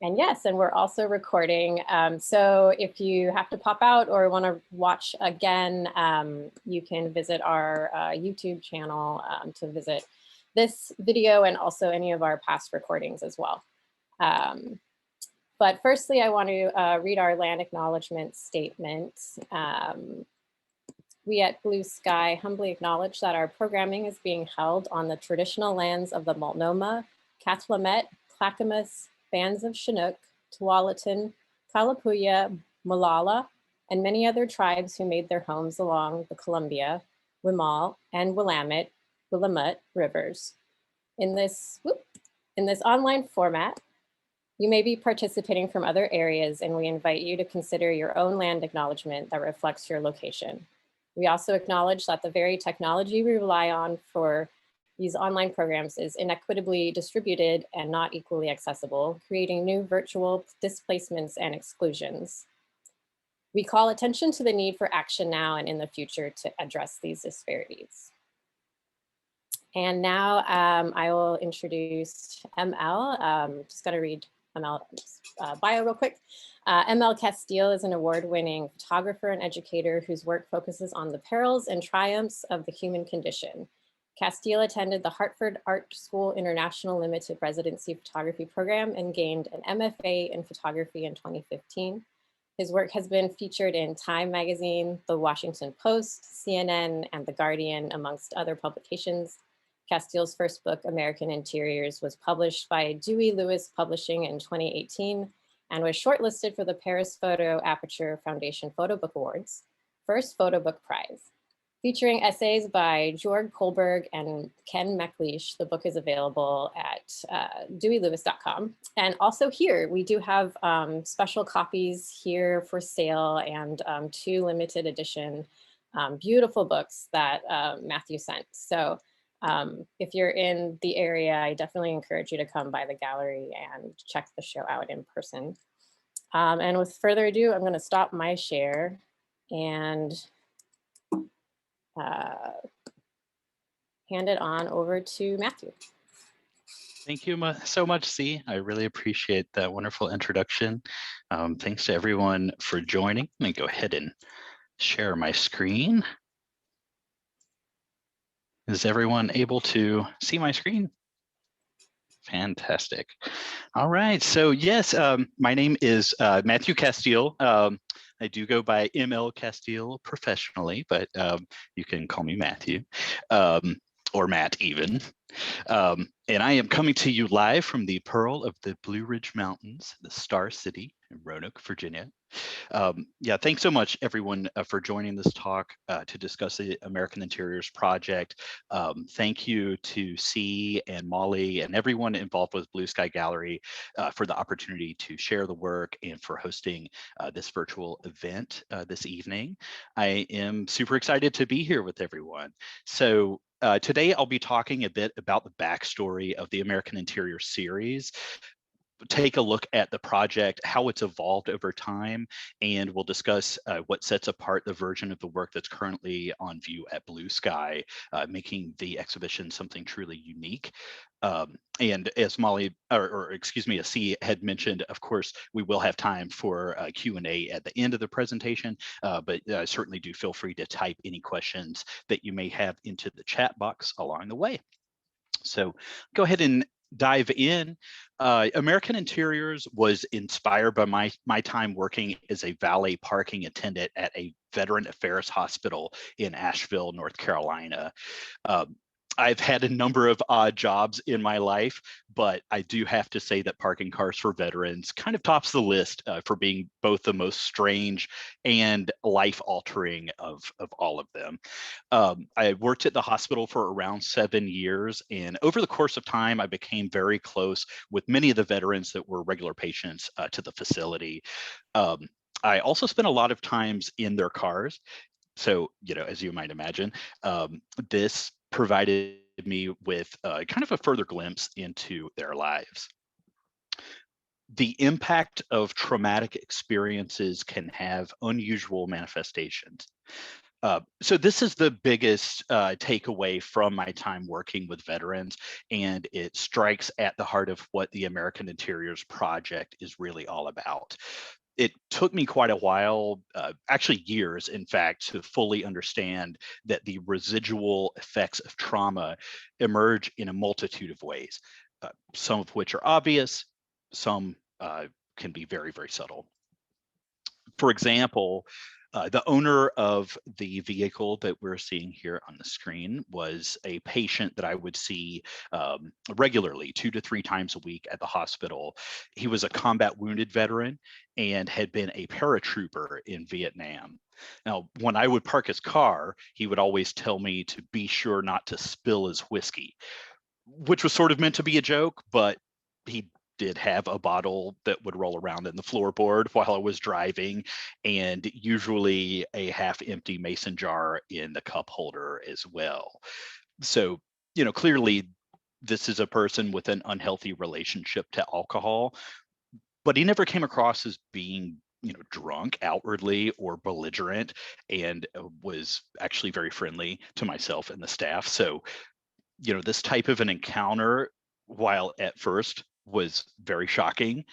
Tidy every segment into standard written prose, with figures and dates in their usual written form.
And yes, and we're also recording. So if you have to pop out or want to watch again, you can visit our YouTube channel to visit this video and also any of our past recordings as well. But firstly, I want to read our land acknowledgement statement. We at Blue Sky humbly acknowledge that our programming is being held on the traditional lands of the Multnomah, Cathlamet, Clackamas, bands of Chinook, Tualatin, Kalapuya, Molalla, and many other tribes who made their homes along the Columbia, Wimal, and Willamette rivers. In this online format, you may be participating from other areas, and we invite you to consider your own land acknowledgement that reflects your location. We also acknowledge that the very technology we rely on for these online programs is inequitably distributed and not equally accessible, creating new virtual displacements and exclusions. We call attention to the need for action now and in the future to address these disparities. And now I will introduce ML. Just got to read ML's bio real quick. M L Casteel is an award-winning photographer and educator whose work focuses on the perils and triumphs of the human condition. Casteel attended the Hartford Art School International Limited Residency Photography Program and gained an MFA in photography in 2015. His work has been featured in Time Magazine, The Washington Post, CNN, and The Guardian, amongst other publications. Casteel's first book, American Interiors, was published by Dewey Lewis Publishing in 2018 and was shortlisted for the Paris Photo Aperture Foundation Photo Book Awards, first photo book prize. Featuring essays by Jorg Kohlberg and Ken McLeish, the book is available at deweylewis.com. And also here, we do have special copies here for sale and 2 limited edition beautiful books that Matthew sent. So if you're in the area, I definitely encourage you to come by the gallery and check the show out in person. And with further ado, I'm going to stop my share and hand it on over to Matthew. Thank you so much, C. I really appreciate that wonderful introduction. Thanks to everyone for joining. Let me go ahead and share my screen. Is everyone able to see my screen? Fantastic. All right, so yes, my name is Matthew Casteel. I do go by M L Casteel professionally, but you can call me Matthew, or Matt even. And I am coming to you live from the Pearl of the Blue Ridge Mountains, the Star City in Roanoke, Virginia. Yeah, thanks so much, everyone, for joining this talk to discuss the American Interiors Project. Thank you to C and Molly and everyone involved with Blue Sky Gallery for the opportunity to share the work and for hosting this virtual event this evening. I am super excited to be here with everyone. So today I'll be talking a bit about the backstory of the American Interior series, take a look at the project, how it's evolved over time, and we'll discuss what sets apart the version of the work that's currently on view at Blue Sky, making the exhibition something truly unique. And as Molly, or excuse me, as C had mentioned, of course, we will have time for Q&A at the end of the presentation, but certainly do feel free to type any questions that you may have into the chat box along the way. So go ahead and dive in. American Interiors was inspired by my time working as a valet parking attendant at a Veteran Affairs hospital in Asheville, North Carolina. I've had a number of odd jobs in my life, but I do have to say that parking cars for veterans kind of tops the list for being both the most strange and life-altering of all of them. I worked at the hospital for around 7 years, and over the course of time, I became very close with many of the veterans that were regular patients to the facility. I also spent a lot of times in their cars. So, as you might imagine, this provided me with kind of a further glimpse into their lives. The impact of traumatic experiences can have unusual manifestations. So this is the biggest takeaway from my time working with veterans, and it strikes at the heart of what the American Interiors Project is really all about. It took me quite a while, actually years, in fact, to fully understand that the residual effects of trauma emerge in a multitude of ways, some of which are obvious, some can be very, very subtle. For example, the owner of the vehicle that we're seeing here on the screen was a patient that I would see regularly, 2 to 3 times a week at the hospital. He was a combat wounded veteran and had been a paratrooper in Vietnam. Now, when I would park his car, he would always tell me to be sure not to spill his whiskey, which was sort of meant to be a joke, but he did have a bottle that would roll around in the floorboard while I was driving, and usually a half empty mason jar in the cup holder as well. So, clearly this is a person with an unhealthy relationship to alcohol, but he never came across as being drunk outwardly or belligerent, and was actually very friendly to myself and the staff. So this type of an encounter, while at first was very shocking,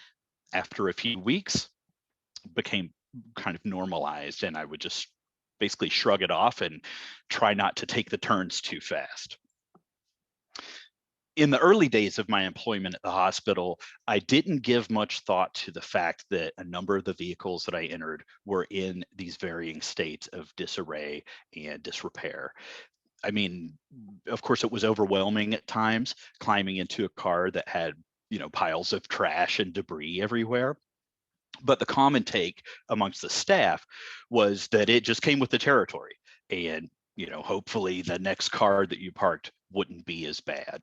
after a few weeks became kind of normalized, and I would just basically shrug it off and try not to take the turns too fast. In the early days of my employment at the hospital, I didn't give much thought to the fact that a number of the vehicles that I entered were in these varying states of disarray and disrepair. I mean, of course, it was overwhelming at times climbing into a car that had, piles of trash and debris everywhere. But the common take amongst the staff was that it just came with the territory. And, hopefully the next car that you parked wouldn't be as bad.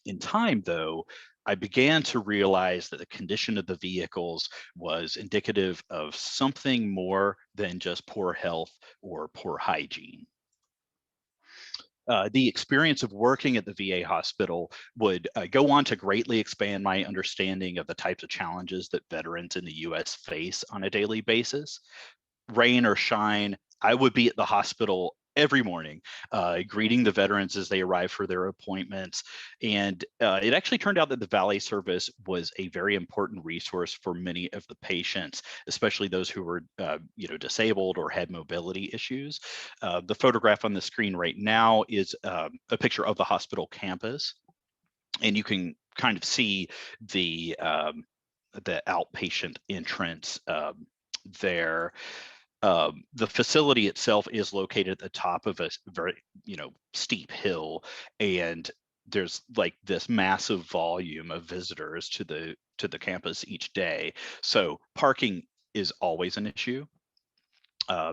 In time, though, I began to realize that the condition of the vehicles was indicative of something more than just poor health or poor hygiene. The experience of working at the VA hospital would go on to greatly expand my understanding of the types of challenges that veterans in the US face on a daily basis. Rain or shine, I would be at the hospital every morning, greeting the veterans as they arrive for their appointments. And it actually turned out that the valet service was a very important resource for many of the patients, especially those who were, disabled or had mobility issues. The photograph on the screen right now is a picture of the hospital campus, and you can kind of see the outpatient entrance there. The facility itself is located at the top of a very, steep hill, and there's like this massive volume of visitors to the campus each day. So parking is always an issue.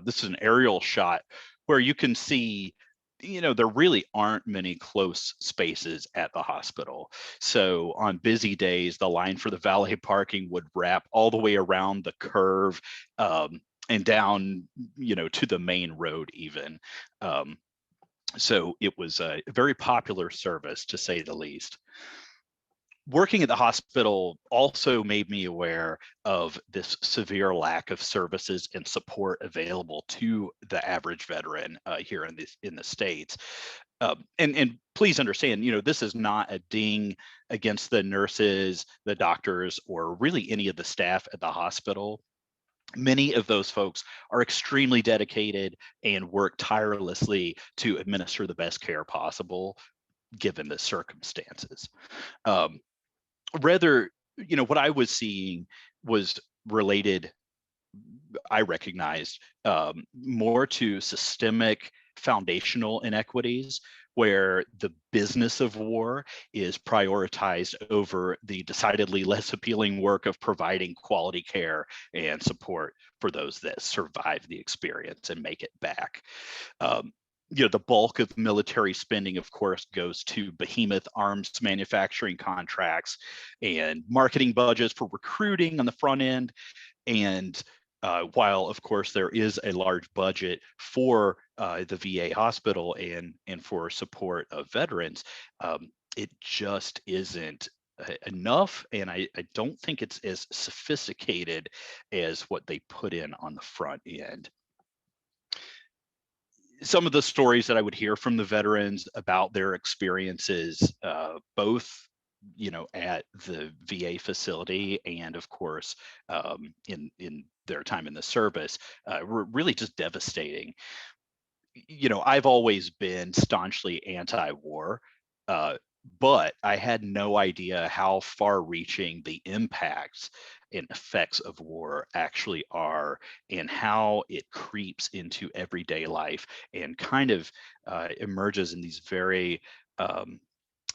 This is an aerial shot where you can see, there really aren't many close spaces at the hospital. So on busy days, the line for the valet parking would wrap all the way around the curve, and down, to the main road even. So it was a very popular service, to say the least. Working at the hospital also made me aware of this severe lack of services and support available to the average veteran here in the States. And please understand, this is not a ding against the nurses, the doctors, or really any of the staff at the hospital. Many of those folks are extremely dedicated and work tirelessly to administer the best care possible given the circumstances. Rather, what I was seeing was related, I recognized, more to systemic foundational inequities, where the business of war is prioritized over the decidedly less appealing work of providing quality care and support for those that survive the experience and make it back. The bulk of military spending, of course, goes to behemoth arms manufacturing contracts and marketing budgets for recruiting on the front end. And while, of course, there is a large budget for the VA hospital and for support of veterans, it just isn't enough. And I don't think it's as sophisticated as what they put in on the front end. some of the stories that I would hear from the veterans about their experiences, both at the VA facility and of course in their time in the service, were really just devastating. I've always been staunchly anti-war, uh, but I had no idea how far-reaching the impacts and effects of war actually are, and how it creeps into everyday life and kind of emerges in these very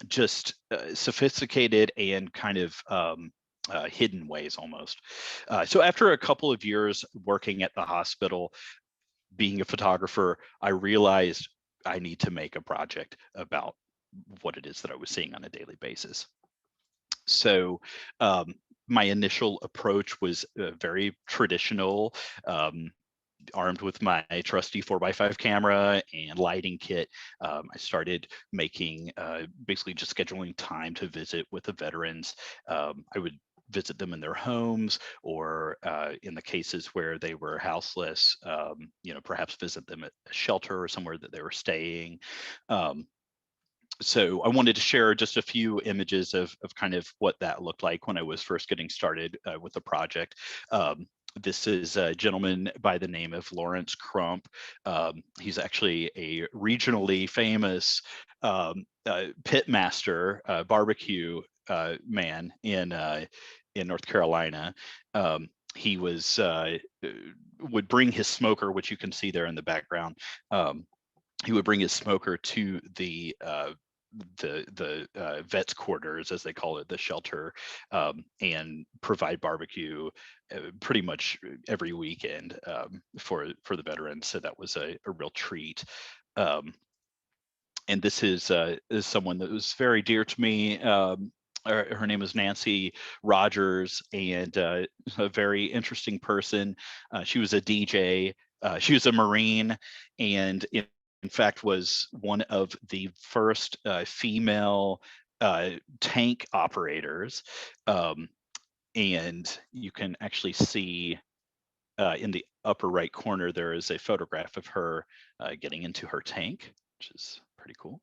just sophisticated and kind of hidden ways almost. So after a couple of years working at the hospital, being a photographer, I realized I need to make a project about what it is that I was seeing on a daily basis. So my initial approach was very traditional, armed with my trusty 4x5 camera and lighting kit. I started making, basically just scheduling time to visit with the veterans. I would visit them in their homes, or in the cases where they were houseless, perhaps visit them at a shelter or somewhere that they were staying. So I wanted to share just a few images of kind of what that looked like when I was first getting started with the project. This is a gentleman by the name of Lawrence Crump. He's actually a regionally famous pit master, barbecue man in North Carolina. He was would bring his smoker, which you can see there in the background. He would bring his smoker to the vets quarters, as they call it, the shelter, and provide barbecue pretty much every weekend for the veterans. So that was a real treat. And this is someone that was very dear to me. Her name is Nancy Rogers, and a very interesting person. She was a DJ. She was a Marine, and in fact was one of the first female tank operators. And you can actually see in the upper right corner, there is a photograph of her getting into her tank, which is pretty cool.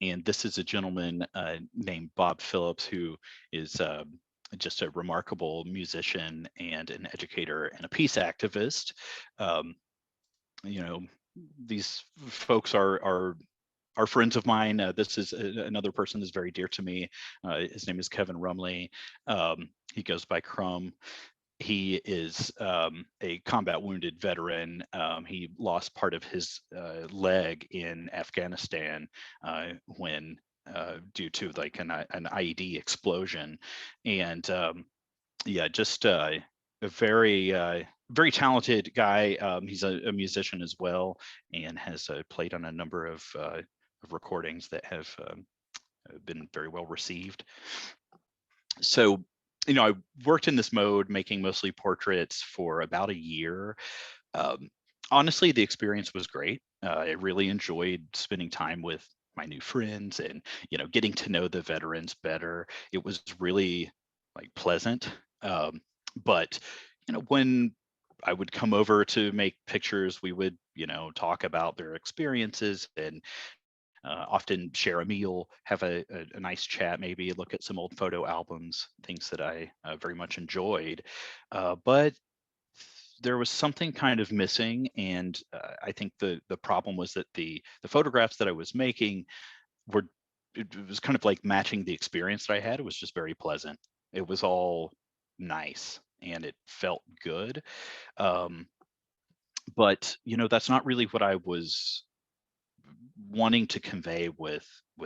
And this is a gentleman named Bob Phillips, who is just a remarkable musician and an educator and a peace activist. These folks are friends of mine. This is another person that's very dear to me. His name is Kevin Rumley. He goes by Crump. He is a combat wounded veteran. He lost part of his leg in Afghanistan when due to like an IED explosion. And yeah, just a very very talented guy. He's a musician as well, and has played on a number of recordings that have been very well received. So, I worked in this mode, making mostly portraits for about a year. Honestly, the experience was great. I really enjoyed spending time with my new friends and, getting to know the veterans better. It was really like pleasant. But, when I would come over to make pictures, we would, talk about their experiences and often share a meal, have a nice chat, maybe look at some old photo albums, things that I very much enjoyed. But there was something kind of missing, and I think the problem was that the photographs that I was making were, it was kind of like matching the experience that I had. It was just very pleasant. It was all nice and it felt good. But that's not really what I was wanting to convey with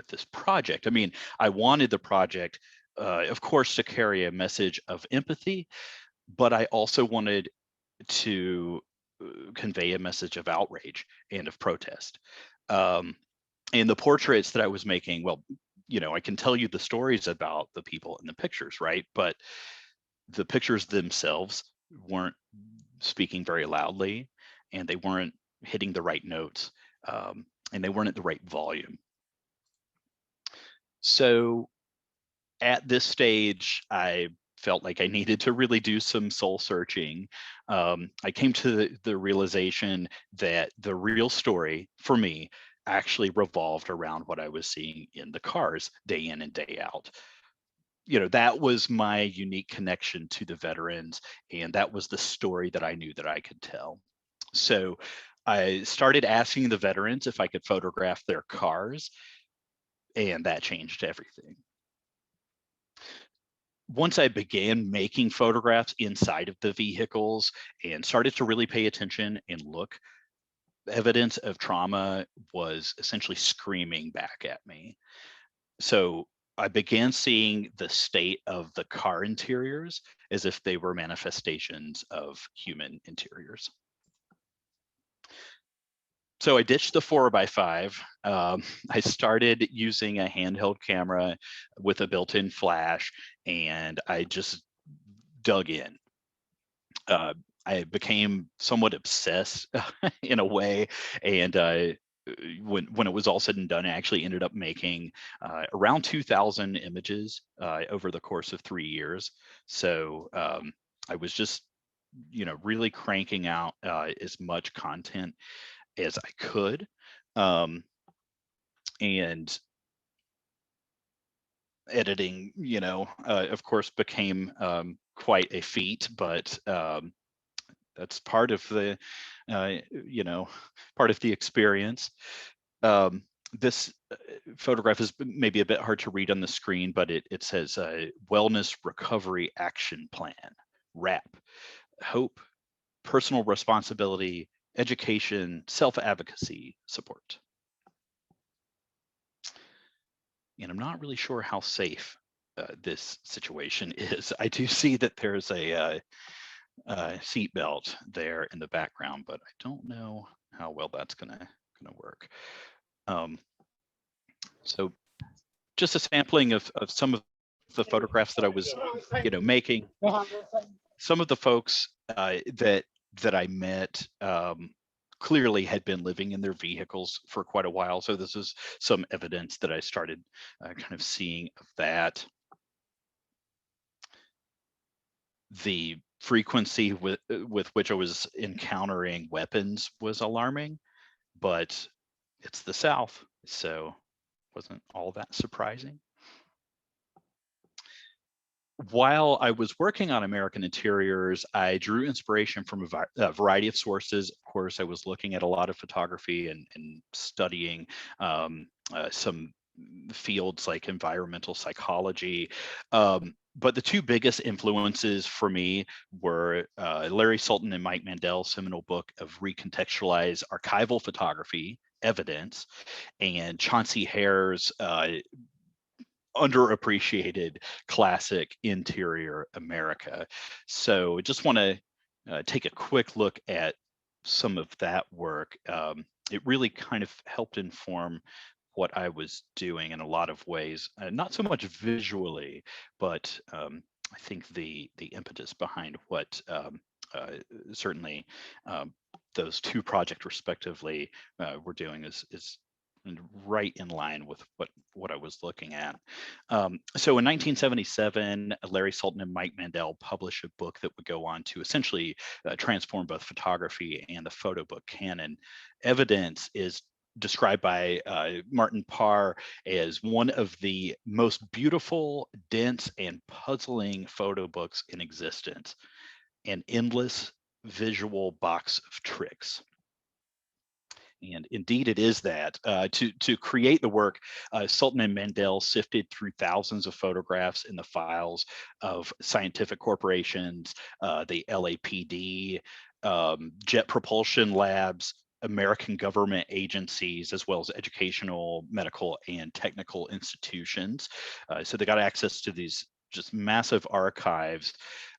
this project. I mean, I wanted the project, of course, to carry a message of empathy, but I also wanted to convey a message of outrage and of protest. And the portraits that I was making, well, I can tell you the stories about the people in the pictures, right? But the pictures themselves weren't speaking very loudly, and they weren't hitting the right notes. And they weren't at the right volume. So at this stage, I felt like I needed to really do some soul searching. I came to the realization that the real story for me actually revolved around what I was seeing in the cars day in and day out. That was my unique connection to the veterans, and that was the story that I knew that I could tell. So I started asking the veterans if I could photograph their cars, and that changed everything. Once I began making photographs inside of the vehicles and started to really pay attention and look, evidence of trauma was essentially screaming back at me. So I began seeing the state of the car interiors as if they were manifestations of human interiors. So I ditched the 4x5. I started using a handheld camera with a built-in flash, and I just dug in. I became somewhat obsessed in a way, and when it was all said and done, I actually ended up making around 2,000 images over the course of 3 years. So I was just, really cranking out as much content as I could, and editing, of course, became quite a feat, but that's part of the, uh, you know, part of the experience. This photograph is maybe a bit hard to read on the screen, but it says Wellness Recovery Action Plan, WRAP, hope, personal responsibility, education, self-advocacy, support. And I'm not really sure how safe this situation is. I do see that there's a seatbelt there in the background, but I don't know how well that's gonna work. So just a sampling of some of the photographs that I was, making. Some of the folks that I met clearly had been living in their vehicles for quite a while. So this is some evidence that I started kind of seeing of that. The frequency with which I was encountering weapons was alarming, but it's the South, so wasn't all that surprising. While I was working on American Interiors, I drew inspiration from a variety of sources. Of course, I was looking at a lot of photography and studying some fields like environmental psychology. But the two biggest influences for me were Larry Sultan and Mike Mandel's seminal book of recontextualized archival photography, Evidence, and Chauncey Hare's underappreciated classic Interior America. So just want to take a quick look at some of that work. It really kind of helped inform what I was doing in a lot of ways, not so much visually, but I think the impetus behind what certainly those two projects respectively were doing is right in line with what I was looking at. So in 1977, Larry Sultan and Mike Mandel published a book that would go on to essentially transform both photography and the photo book canon. Evidence is described by Martin Parr as one of the most beautiful, dense, and puzzling photo books in existence, an endless visual box of tricks. And indeed, it is that. To create the work, Sultan and Mandel sifted through thousands of photographs in the files of scientific corporations, the LAPD, jet propulsion labs, American government agencies, as well as educational, medical, and technical institutions. So they got access to these just massive archives.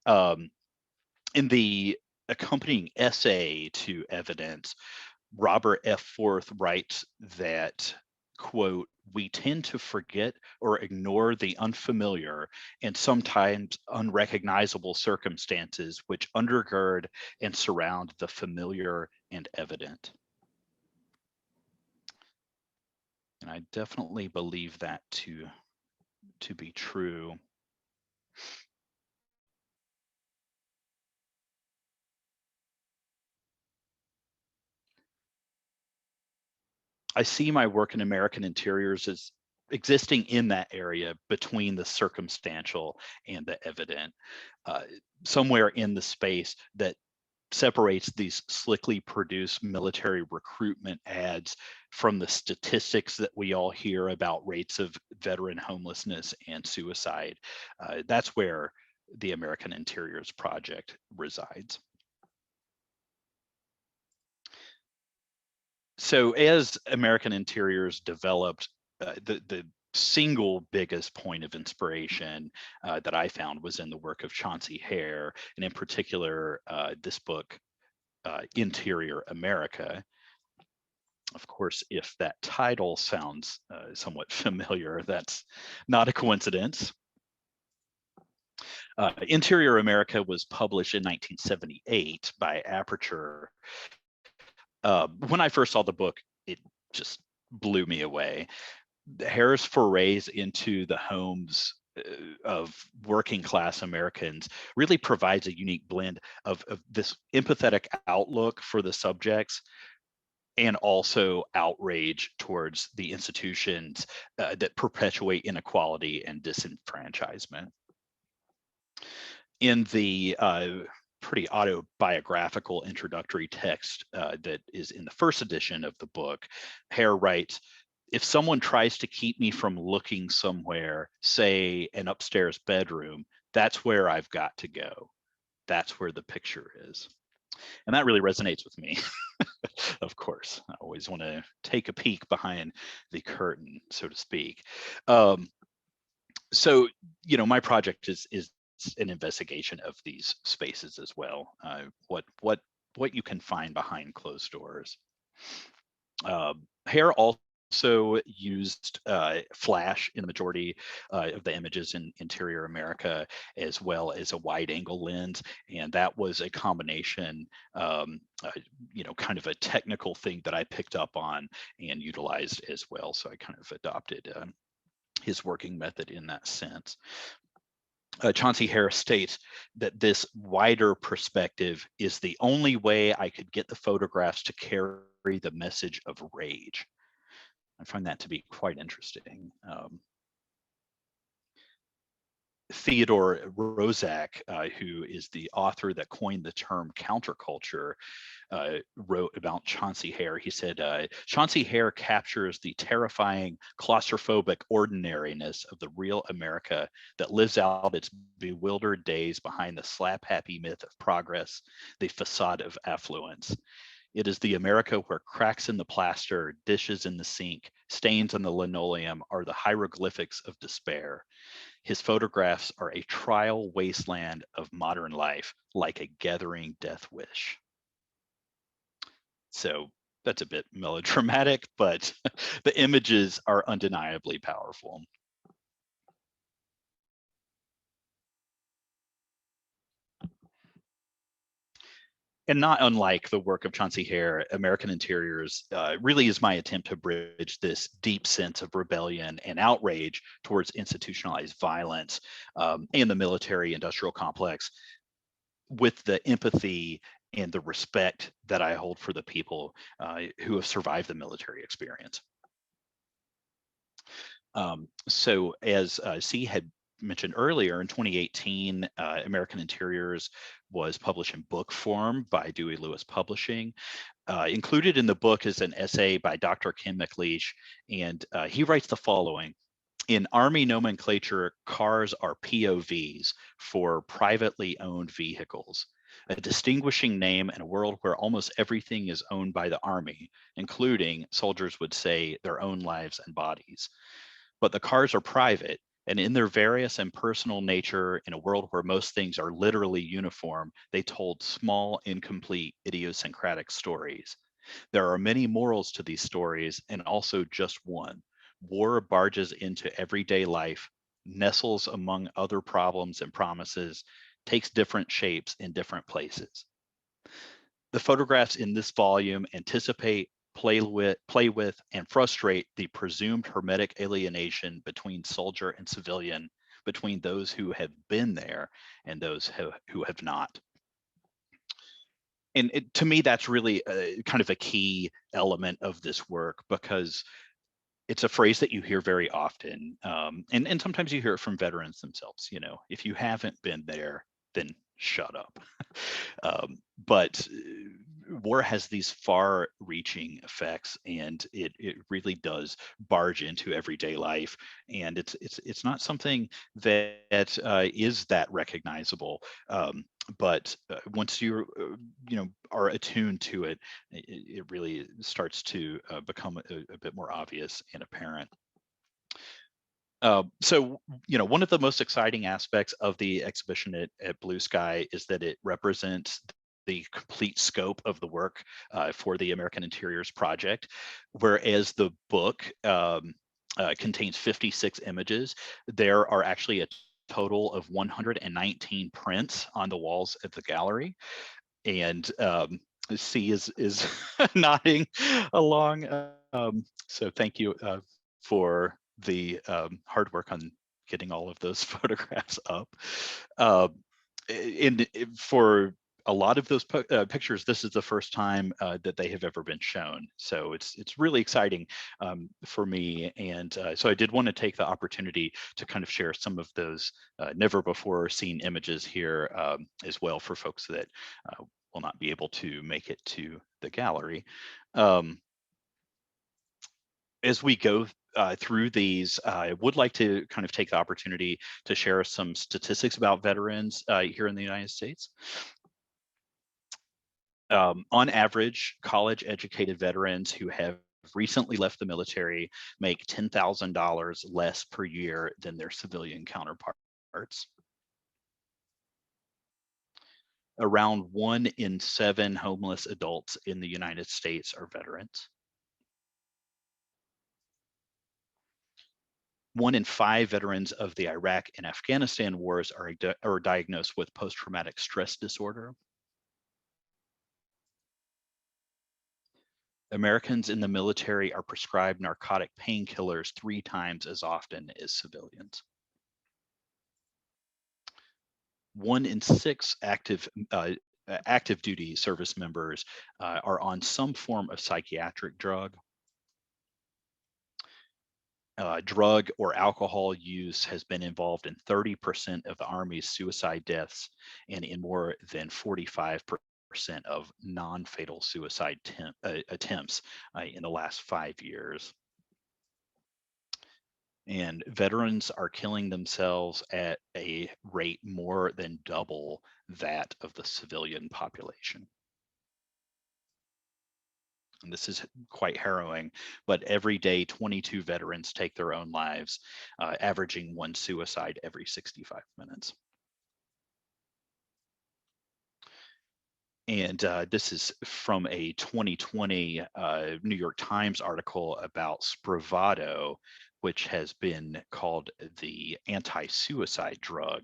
In the accompanying essay to Evidence, Robert F. Forth writes that, quote, "We tend to forget or ignore the unfamiliar and sometimes unrecognizable circumstances which undergird and surround the familiar and evident." And I definitely believe that to be true. I see my work in American interiors as existing in that area between the circumstantial and the evident, somewhere in the space that separates these slickly produced military recruitment ads from the statistics that we all hear about rates of veteran homelessness and suicide. That's where the American Interiors Project resides. So as American Interiors developed, the single biggest point of inspiration that I found was in the work of Chauncey Hare, and in particular, this book, Interior America. Of course, if that title sounds somewhat familiar, that's not a coincidence. Interior America was published in 1978 by Aperture. When I first saw the book, it just blew me away. Hare's forays into the homes of working class Americans really provides a unique blend of this empathetic outlook for the subjects and also outrage towards the institutions that perpetuate inequality and disenfranchisement. In the pretty autobiographical introductory text that is in the first edition of the book, Hare writes, "If someone tries to keep me from looking somewhere, say an upstairs bedroom, that's where I've got to go. That's where the picture is." And that really resonates with me. Of course, I always want to take a peek behind the curtain, so to speak. So, my project is an investigation of these spaces as well. What you can find behind closed doors. Hare also used flash in the majority of the images in Interior America, as well as a wide angle lens. And that was a combination, kind of a technical thing that I picked up on and utilized as well. So I kind of adopted his working method in that sense. Chauncey Hare states that this wider perspective is the only way I could get the photographs to carry the message of rage. I find that to be quite interesting. Theodore Roszak, who is the author that coined the term counterculture, wrote about Chauncey Hare. He said, Chauncey Hare captures the terrifying claustrophobic ordinariness of the real America that lives out its bewildered days behind the slap-happy myth of progress, the facade of affluence. It is the America where cracks in the plaster, dishes in the sink, stains on the linoleum are the hieroglyphics of despair. His photographs are a trial wasteland of modern life, like a gathering death wish. So that's a bit melodramatic, but the images are undeniably powerful. And not unlike the work of Chauncey Hare, American Interiors really is my attempt to bridge this deep sense of rebellion and outrage towards institutionalized violence and the military-industrial complex with the empathy and the respect that I hold for the people who have survived the military experience. So as C had mentioned earlier, in 2018, American Interiors was published in book form by Dewey Lewis Publishing. Included in the book is an essay by Dr. Kim McLeish, and he writes the following. In Army nomenclature, cars are POVs for privately owned vehicles, a distinguishing name in a world where almost everything is owned by the Army, including, soldiers would say, their own lives and bodies. But the cars are private, and in their various and personal nature, in a world where most things are literally uniform, they told small, incomplete, idiosyncratic stories. There are many morals to these stories, and also just one. War barges into everyday life, nestles among other problems and promises, takes different shapes in different places. The photographs in this volume anticipate, play with, and frustrate the presumed hermetic alienation between soldier and civilian, between those who have been there and those who have not. And to me, that's really kind of a key element of this work, because it's a phrase that you hear very often, and sometimes you hear it from veterans themselves. You know, if you haven't been there, then shut up. But war has these far-reaching effects, and it really does barge into everyday life, and it's not something that is that recognizable. But once you're are attuned to it, it really starts to become a bit more obvious and apparent. So, one of the most exciting aspects of the exhibition at Blue Sky is that it represents the complete scope of the work for the American Interiors Project, whereas the book contains 56 images. There are actually a total of 119 prints on the walls at the gallery, and C is nodding along. So thank you for the hard work on getting all of those photographs up. And for a lot of those pictures, this is the first time that they have ever been shown. So it's really exciting for me. And so I did want to take the opportunity to kind of share some of those never before seen images here as well, for folks that will not be able to make it to the gallery. As we go through these, I would like to kind of take the opportunity to share some statistics about veterans here in the United States. On average, college-educated veterans who have recently left the military make $10,000 less per year than their civilian counterparts. Around 1 in 7 homeless adults in the United States are veterans. 1 in 5 veterans of the Iraq and Afghanistan wars are diagnosed with post-traumatic stress disorder. Americans in the military are prescribed narcotic painkillers 3 times as often as civilians. 1 in 6 active duty service members are on some form of psychiatric drug. Drug or alcohol use has been involved in 30% of the Army's suicide deaths and in more than 45% of non-fatal suicide attempts in the last 5 years. And veterans are killing themselves at a rate more than double that of the civilian population. And this is quite harrowing, but every day 22 veterans take their own lives, averaging 1 suicide every 65 minutes. And this is from a 2020 New York Times article about Spravato, which has been called the anti-suicide drug.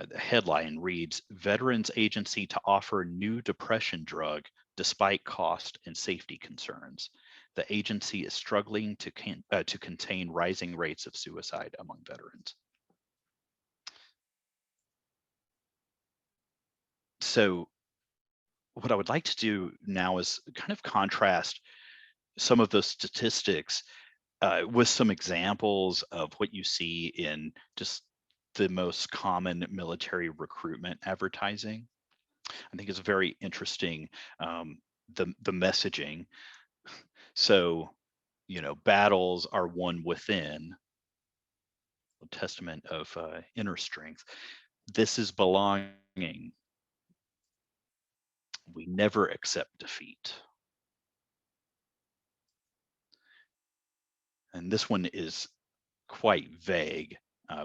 The headline reads, "Veterans Agency to offer new depression drug despite cost and safety concerns. The agency is struggling to contain rising rates of suicide among veterans." So what I would like to do now is kind of contrast some of those statistics with some examples of what you see in just the most common military recruitment advertising. I think it's very interesting, the messaging. So, battles are won within, a testament of inner strength. This is belonging. We never accept defeat. And this one is quite vague,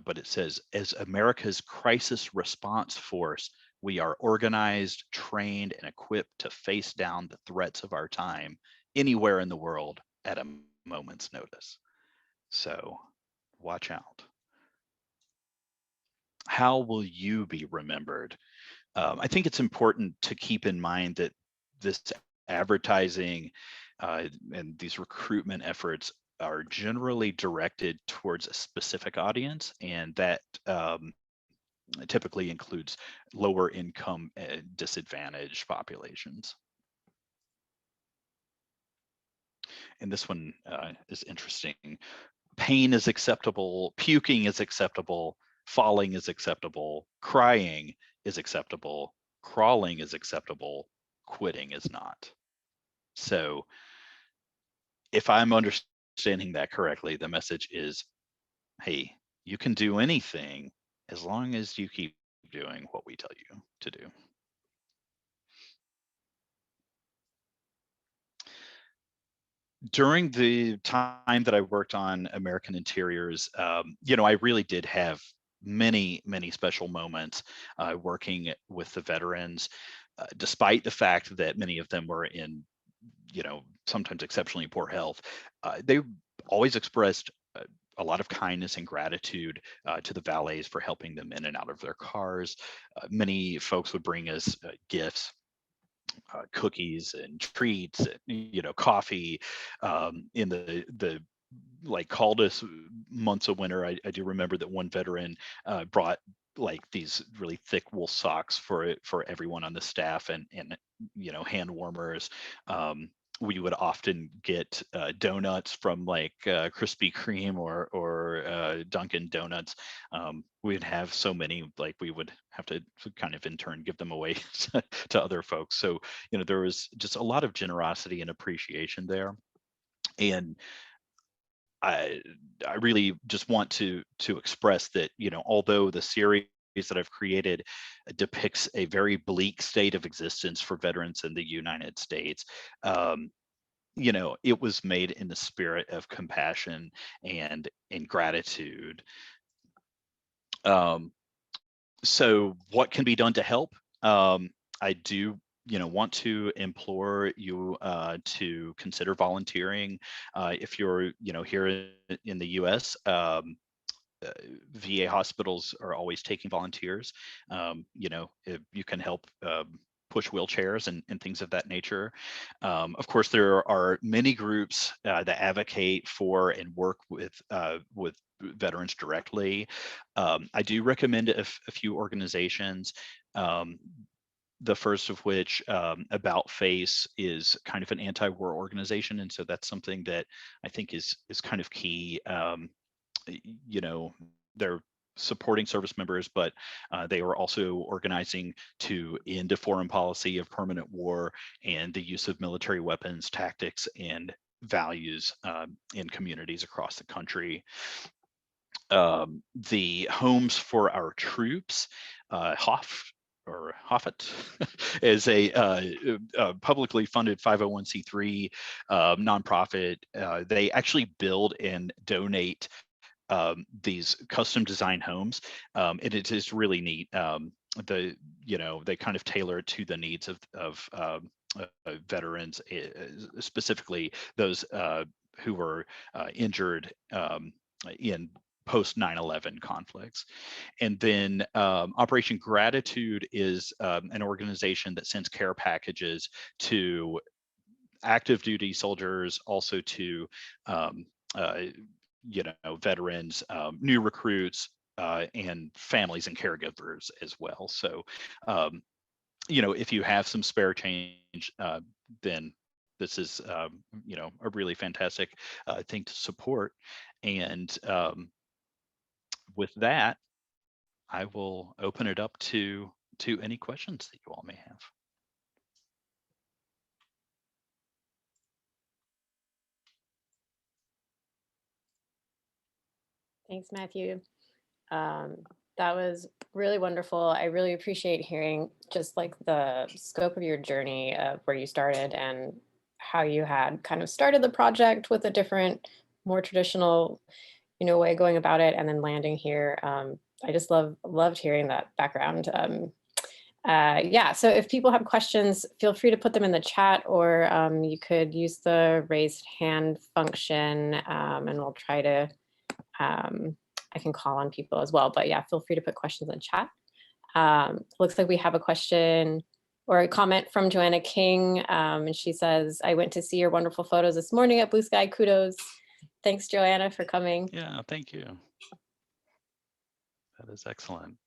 but it says, as America's crisis response force, we are organized, trained, and equipped to face down the threats of our time anywhere in the world at a moment's notice. So watch out. How will you be remembered? I think it's important to keep in mind that this advertising and these recruitment efforts are generally directed towards a specific audience, and that typically includes lower income disadvantaged populations. And this one is interesting. Pain is acceptable, puking is acceptable, falling is acceptable, crying is acceptable, crawling is acceptable, quitting is not. So if I'm understanding that correctly, the message is, hey, you can do anything as long as you keep doing what we tell you to do. During the time that I worked on American Interiors, you know, I really did have many special moments working with the veterans, despite the fact that many of them were in, you know, sometimes exceptionally poor health. They always expressed a lot of kindness and gratitude to the valets for helping them in and out of their cars. Many folks would bring us gifts, cookies and treats, and, you know, coffee. In the like coldest months of winter, I do remember that one veteran brought like these really thick wool socks for everyone on the staff, and you know, hand warmers. We would often get donuts from like Krispy Kreme or Dunkin' Donuts. We'd have so many, like we would have to kind of in turn give them away to other folks. So, you know, there was just a lot of generosity and appreciation there. And I really just want to express that, you know, although the series that I've created depicts a very bleak state of existence for veterans in the United States, you know, it was made in the spirit of compassion and in gratitude. So what can be done to help? I do, you know, want to implore you to consider volunteering. If you're, you know, here in the US, VA hospitals are always taking volunteers. You know, if you can help push wheelchairs and things of that nature. Of course, there are many groups that advocate for and work with veterans directly. I do recommend a few organizations. The first of which, About Face, is kind of an anti-war organization, and so that's something that I think is kind of key. You know, they're supporting service members, but they are also organizing to end a foreign policy of permanent war and the use of military weapons, tactics, and values in communities across the country. The Homes for Our Troops, Hoffet is a publicly funded 501c3 nonprofit. They actually build and donate these custom design homes, and it is really neat. You know, they kind of tailor it to the needs of veterans, specifically those who were injured in post 9/11 conflicts. And then Operation Gratitude is an organization that sends care packages to active duty soldiers, also to you know, veterans, new recruits, and families and caregivers as well. So, you know, if you have some spare change, then this is, you know, a really fantastic thing to support. And with that, I will open it up to any questions that you all may have. Thanks, Matthew. That was really wonderful. I really appreciate hearing just like the scope of your journey of where you started and how you had kind of started the project with a different, more traditional, you know, way going about it, and then landing here. I just loved hearing that background. Yeah, so if people have questions, feel free to put them in the chat, or you could use the raised hand function, and we'll try to I can call on people as well, but yeah, feel free to put questions in chat. Looks like we have a question or a comment from Joanna King, and she says, I went to see your wonderful photos this morning at Blue Sky. Kudos. Thanks, Joanna, for coming. Yeah, thank you. That is excellent.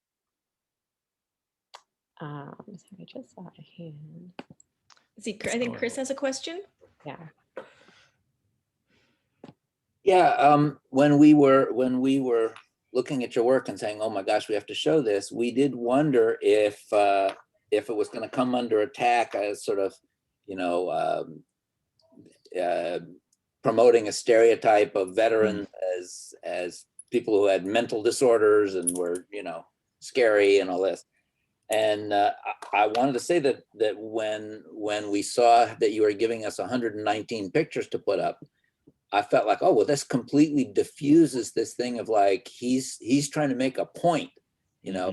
Sorry, I just saw a hand. See, I think Chris has a question. Yeah. Yeah, when we were looking at your work and saying, "Oh my gosh, we have to show this," we did wonder if it was going to come under attack as sort of, you know, promoting a stereotype of veterans as people who had mental disorders and were, you know, scary and all this. And I wanted to say that when we saw that you were giving us 119 pictures to put up, I felt like, oh, well, this completely diffuses this thing of like, he's trying to make a point, you know,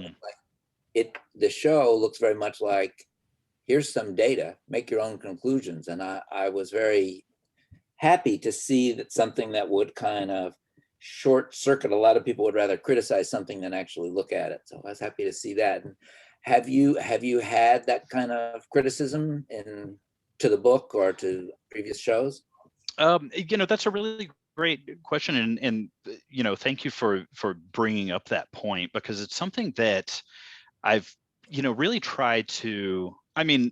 like the show looks very much like, here's some data, make your own conclusions. And I was very happy to see that something that would kind of short circuit, a lot of people would rather criticize something than actually look at it. So I was happy to see that. And have you had that kind of criticism to the book or to previous shows? You know, that's a really great question, and you know, thank you for bringing up that point, because it's something that I've, you know, really tried to. I mean,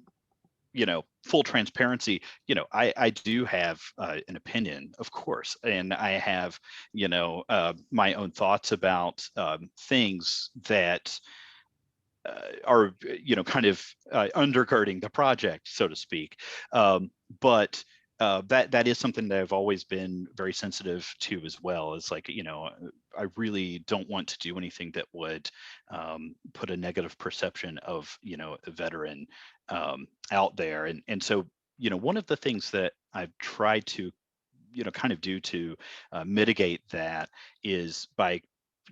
you know, full transparency, you know, I do have an opinion, of course, and I have, you know, my own thoughts about things that are, you know, kind of undergirding the project, so to speak. But that is something that I've always been very sensitive to as well. It's like, you know, I really don't want to do anything that would put a negative perception of, you know, a veteran out there. And so, you know, one of the things that I've tried to, you know, kind of do to mitigate that is by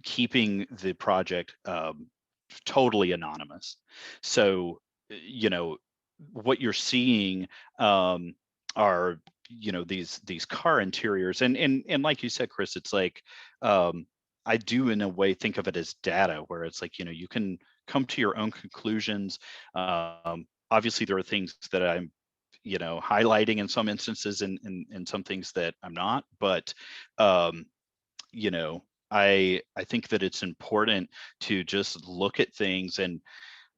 keeping the project totally anonymous. So, you know, what you're seeing are, you know, these car interiors, and like you said, Chris, it's like I do in a way think of it as data, where it's like, you know, you can come to your own conclusions. Obviously, there are things that I'm, you know, highlighting in some instances, and some things that I'm not, but you know, I think that it's important to just look at things. And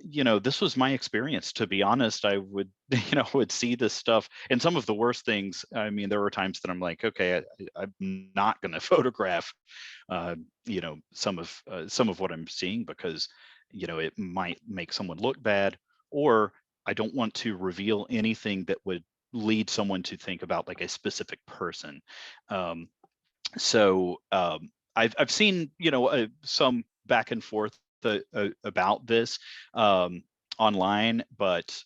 you know, this was my experience, to be honest. I would, you know, would see this stuff, and some of the worst things. I mean, there were times that I'm like, okay, I'm not going to photograph you know, some of what I'm seeing, because you know, it might make someone look bad, or I don't want to reveal anything that would lead someone to think about like a specific person. So I've seen, you know, some back and forth about this online, but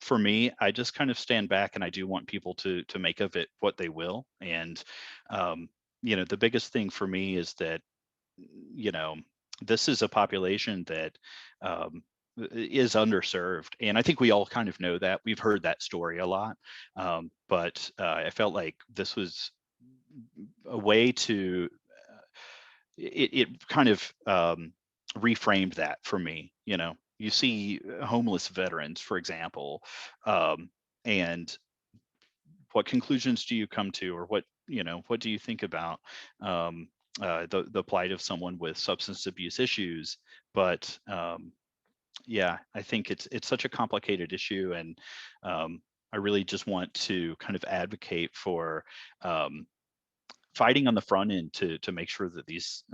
for me, I just kind of stand back, and I do want people to make of it what they will. And you know, the biggest thing for me is that, you know, this is a population that is underserved, and I think we all kind of know that. We've heard that story a lot, but I felt like this was a way to it kind of reframed that for me. You know, you see homeless veterans, for example, and what conclusions do you come to, or what, you know, what do you think about the plight of someone with substance abuse issues? But yeah, I think it's such a complicated issue, and I really just want to kind of advocate for fighting on the front end to make sure that these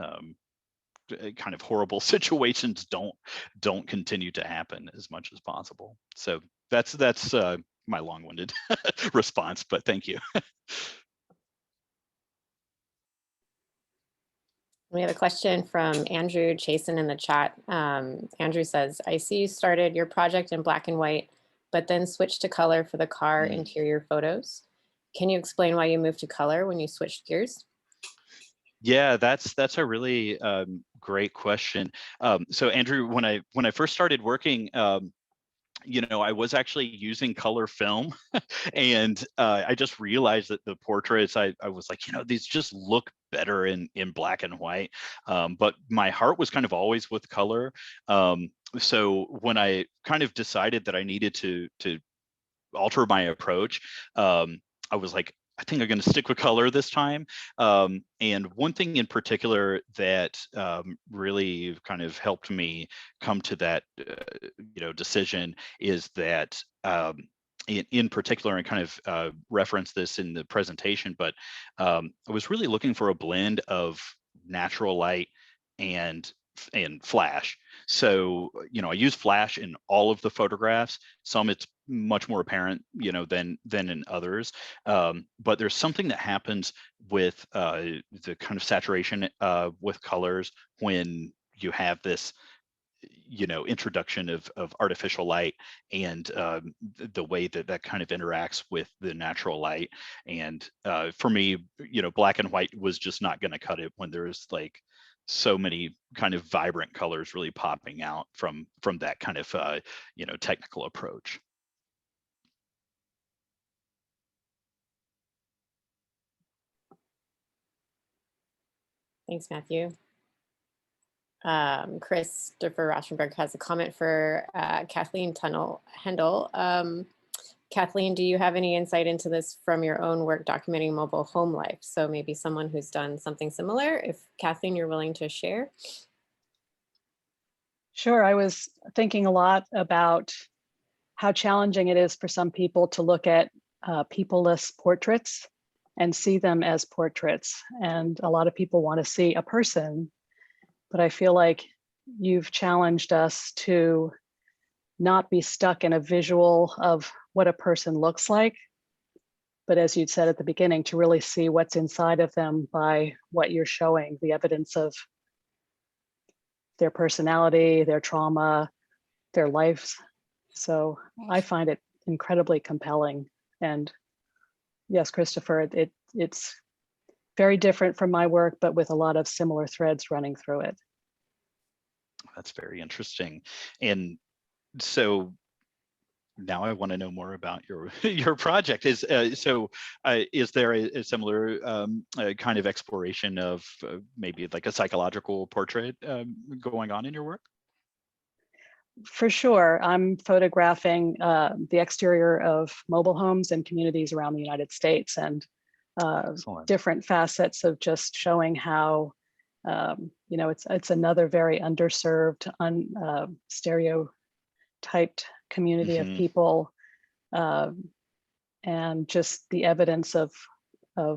kind of horrible situations don't continue to happen as much as possible. So that's my long-winded response, but thank you. We have a question from Andrew Chasen in the chat. Andrew says, I see you started your project in black and white, but then switched to color for the car interior photos. Can you explain why you moved to color when you switched gears? Yeah, that's a really great question. So Andrew, when I first started working, you know, I was actually using color film, and I just realized that the portraits, I was like, you know, these just look better in black and white. But my heart was kind of always with color. So when I kind of decided that I needed to alter my approach, I was like, I think I'm going to stick with color this time. And one thing in particular that really kind of helped me come to that, decision is that in particular, and kind of reference this in the presentation, but I was really looking for a blend of natural light and flash. So, I use flash in all of the photographs. Some it's much more apparent, than in others. But there's something that happens with the kind of saturation with colors when you have this, introduction of artificial light, and the way that kind of interacts with the natural light. And for me, black and white was just not going to cut it when there's like so many kind of vibrant colors really popping out from that kind of technical approach. Thanks, Matthew. Christopher Rauschenberg has a comment for Kathleen Hendel. Kathleen, do you have any insight into this from your own work documenting mobile home life? So maybe someone who's done something similar, if Kathleen, you're willing to share. Sure, I was thinking a lot about how challenging it is for some people to look at people-less portraits and see them as portraits. And a lot of people want to see a person, but I feel like you've challenged us to not be stuck in a visual of what a person looks like, but as you'd said at the beginning, to really see what's inside of them by what you're showing, the evidence of their personality, their trauma, their lives. So I find it incredibly compelling. And yes, Christopher, it's very different from my work, but with a lot of similar threads running through it. That's very interesting. And so now I want to know more about your project. Is there a similar kind of exploration of maybe like a psychological portrait going on in your work? For sure. I'm photographing the exterior of mobile homes and communities around the United States, and different facets of just showing how it's another very underserved, stereotyped community of people, and just the evidence of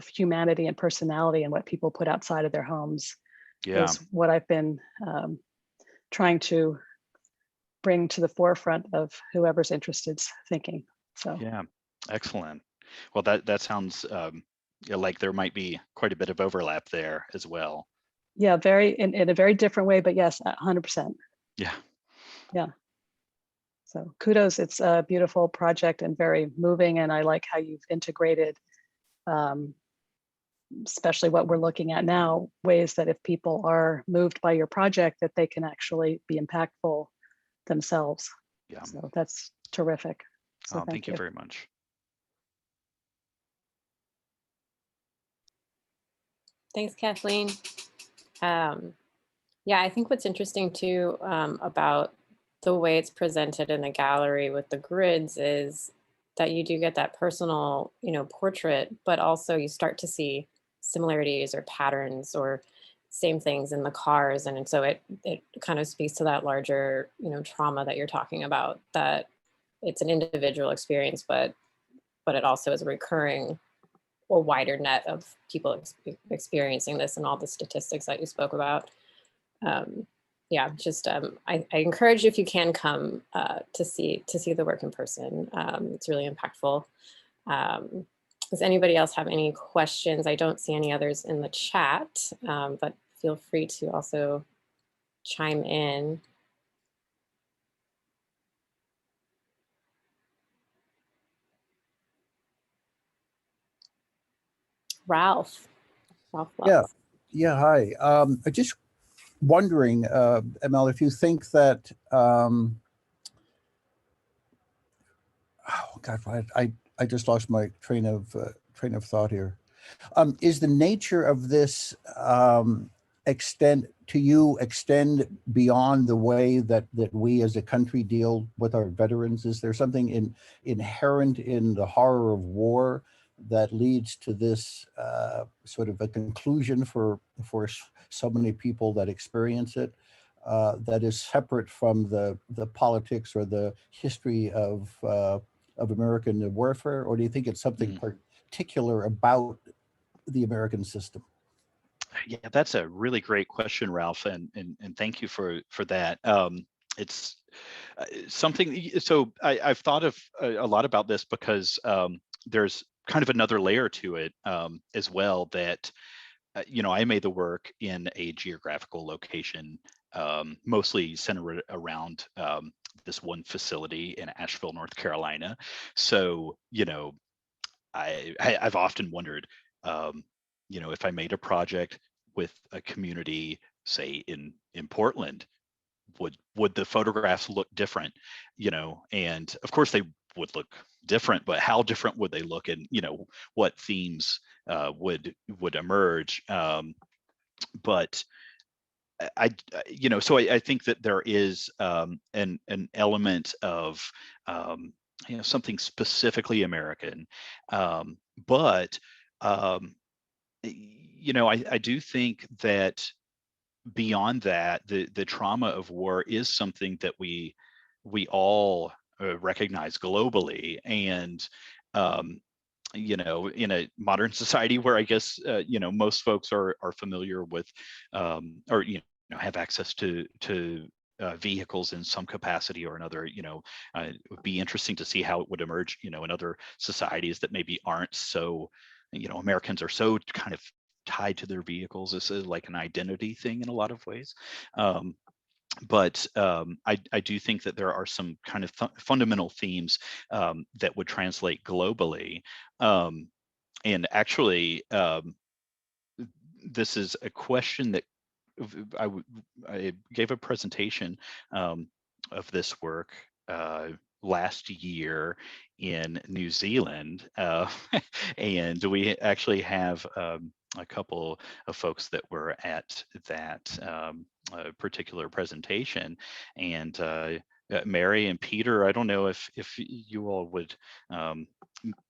humanity and personality and what people put outside of their homes is what I've been trying to bring to the forefront of whoever's interested thinking. So yeah, excellent. Well, that sounds like there might be quite a bit of overlap there as well. Yeah, very in a very different way, but yes, 100%. Yeah. Yeah. So kudos, it's a beautiful project and very moving, and I like how you've integrated, especially what we're looking at now, ways that if people are moved by your project, that they can actually be impactful themselves. Yeah. So that's terrific. So thank you very much. Thanks, Kathleen. Yeah, I think what's interesting too about the way it's presented in the gallery with the grids is that you do get that personal, portrait, but also you start to see similarities or patterns or same things in the cars. And so it kind of speaks to that larger, trauma that you're talking about, that it's an individual experience, but it also is a recurring or wider net of people experiencing this, and all the statistics that you spoke about. Yeah, just I encourage you, if you can come to see the work in person. It's really impactful. Does anybody else have any questions? I don't see any others in the chat, but feel free to also chime in. Ralph. Yeah. Hi. I just wondering, ML, if you think that, oh God, I just lost my train of thought here. Is the nature of this extend beyond the way that we as a country deal with our veterans? Is there something inherent in the horror of war that leads to this sort of a conclusion for so many people that experience it, that is separate from the politics or the history of American warfare? Or do you think it's something particular about the American system? Yeah, that's a really great question, Ralph, and thank you for that. It's something. So I've thought of a lot about this because there's kind of another layer to it as well. That I made the work in a geographical location, mostly centered around this one facility in Asheville, North Carolina. So I've often wondered, if I made a project with a community, say in Portland, would the photographs look different? And of course they would look different, but how different would they look, and what themes would emerge? But so I think that there is an element of something specifically American, but I do think that beyond that, the trauma of war is something that we all recognize globally, and in a modern society where I guess most folks are familiar with or have access to vehicles in some capacity or another. It would be interesting to see how it would emerge in other societies that maybe aren't so, Americans are so kind of tied to their vehicles. This is like an identity thing in a lot of ways. But I do think that there are some kind of fundamental themes that would translate globally. And actually, this is a question that I gave a presentation of this work last year in New Zealand, and we actually have a couple of folks that were at that particular presentation, and Mary and Peter, I don't know if you all would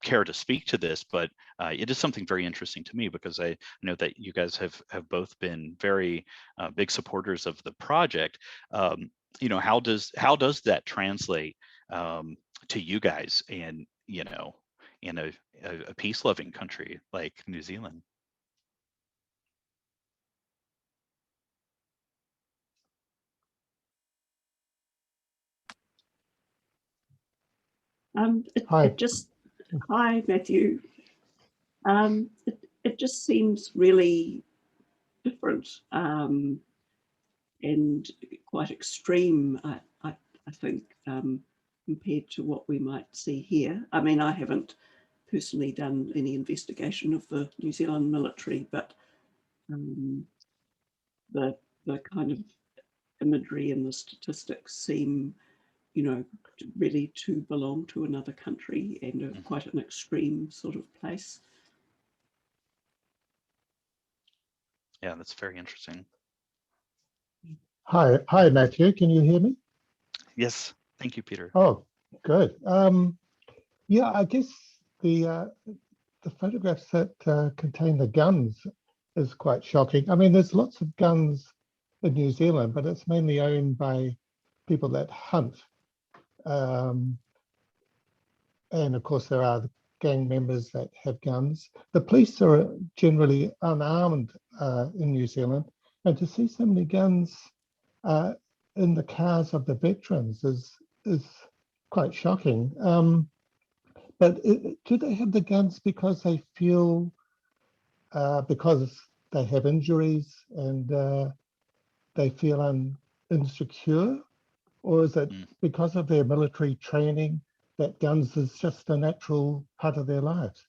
care to speak to this, but it is something very interesting to me, because I know that you guys have both been very big supporters of the project. How does that translate to you guys, and in a peace-loving country like New Zealand? Hi. Hi, Matthew. It just seems really different and quite extreme, I think, compared to what we might see here. I mean, I haven't personally done any investigation of the New Zealand military, but the kind of imagery and the statistics seem, really to belong to another country and quite an extreme sort of place. Yeah, that's very interesting. Hi, Matthew. Can you hear me? Yes, thank you, Peter. Oh, good. Yeah, I guess the photographs that contain the guns is quite shocking. I mean, there's lots of guns in New Zealand, but it's mainly owned by people that hunt. And of course, there are gang members that have guns. The police are generally unarmed in New Zealand, and to see so many guns in the cars of the veterans is quite shocking. But do they have the guns because they feel, because they have injuries and they feel insecure? Or is it because of their military training that guns is just a natural part of their lives?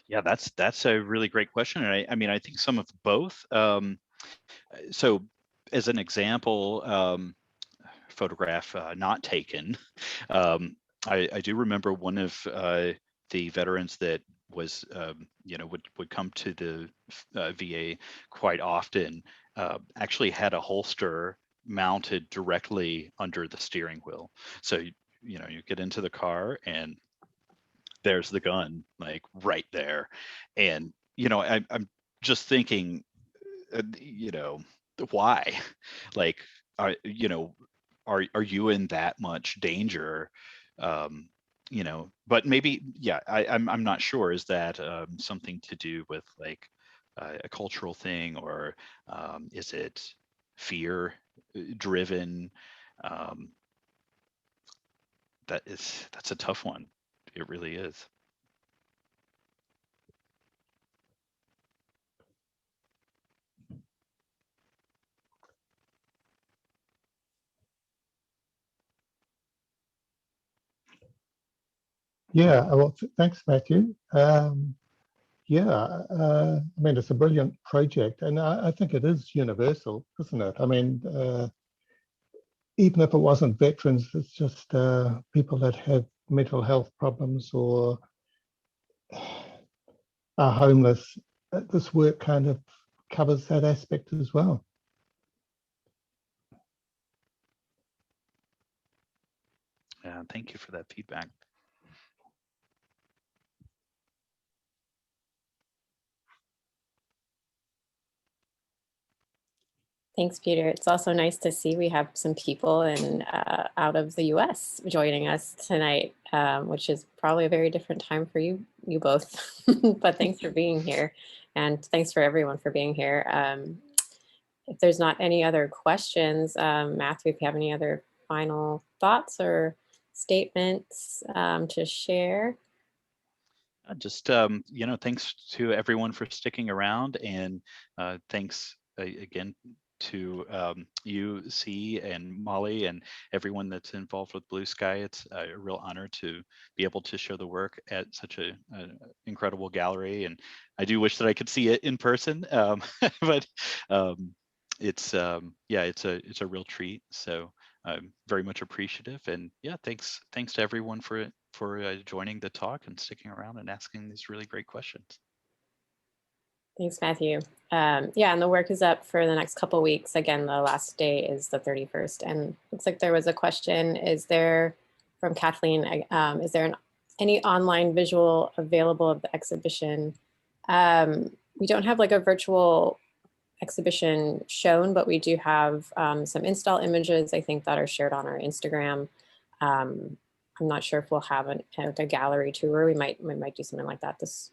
Yeah, that's a really great question. And I mean, I think some of both. So as an example, photograph not taken, I do remember one of the veterans that was, would come to the VA quite often, actually had a holster mounted directly under the steering wheel. So, you get into the car and there's the gun, like right there. And, you know, I'm just thinking, you know, why? Like, you know, are you in that much danger? You know, but maybe, yeah, I'm not sure. Is that something to do with like a cultural thing, or is it fear driven? Um, that's a tough one. It really is. Yeah, well, thanks, Matthew. Yeah, I mean, it's a brilliant project, and I think it is universal, isn't it? I mean, even if it wasn't veterans, it's just people that have mental health problems or are homeless. This work kind of covers that aspect as well. Thank you for that feedback. Thanks, Peter. It's also nice to see we have some people out of the US joining us tonight, which is probably a very different time for you both. But thanks for being here, and thanks for everyone for being here. If there's not any other questions, Matthew, if you have any other final thoughts or statements to share. Just, you know, thanks to everyone for sticking around, and thanks again to you, C, and Molly, and everyone that's involved with Blue Sky. It's a real honor to be able to show the work at such a incredible gallery, and I do wish that I could see it in person, but it's yeah, it's a real treat. So I'm very much appreciative, and yeah, thanks to everyone for joining the talk and sticking around and asking these really great questions. Thanks, Matthew. Yeah, and the work is up for the next couple weeks. Again, the last day is the 31st. And looks like there was a question, is there, from Kathleen, is there any online visual available of the exhibition? We don't have like a virtual exhibition shown, but we do have some install images, I think, that are shared on our Instagram. I'm not sure if we'll have a gallery tour. We might do something like that this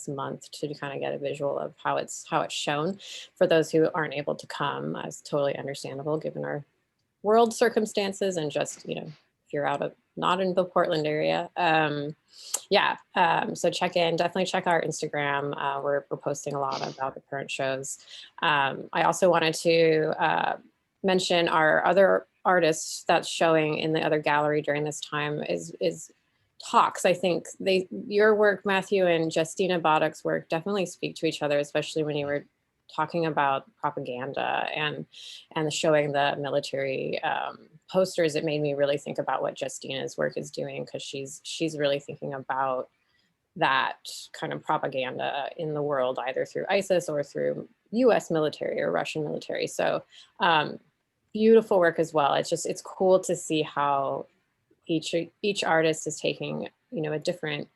month to kind of get a visual of how it's shown for those who aren't able to come. It's totally understandable given our world circumstances, and just, you know, if you're not in the Portland area. Yeah, so definitely check our Instagram. We're posting a lot about the current shows. I also wanted to mention our other artists that's showing in the other gallery during this time is talks. I think your work, Matthew, and Justina Boddock's work definitely speak to each other, especially when you were talking about propaganda and showing the military posters. It made me really think about what Justina's work is doing, because she's really thinking about that kind of propaganda in the world, either through ISIS or through US military or Russian military. So beautiful work as well. It's cool to see how each artist is taking, you know, a different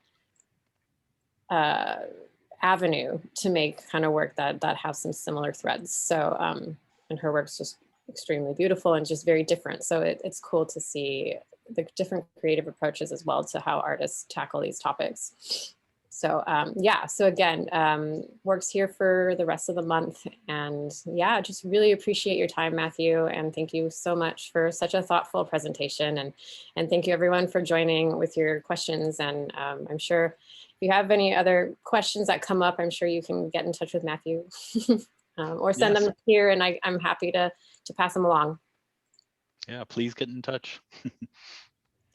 avenue to make kind of work that have some similar threads. So and her work's just extremely beautiful and just very different. So it's cool to see the different creative approaches as well to how artists tackle these topics. So yeah, so again, work's here for the rest of the month. And yeah, just really appreciate your time, Matthew. And thank you so much for such a thoughtful presentation. And thank you everyone for joining with your questions. And I'm sure if you have any other questions that come up, I'm sure you can get in touch with Matthew or send them here, and I'm happy to pass them along. Yeah, please get in touch.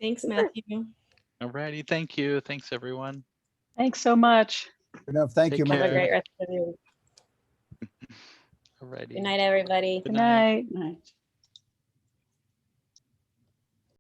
Thanks, Matthew. All righty, thank you. Thanks, everyone. Thanks so much. Enough. Thank you, Take Have a care. great rest of your All righty. Good night, everybody. Good night. Night.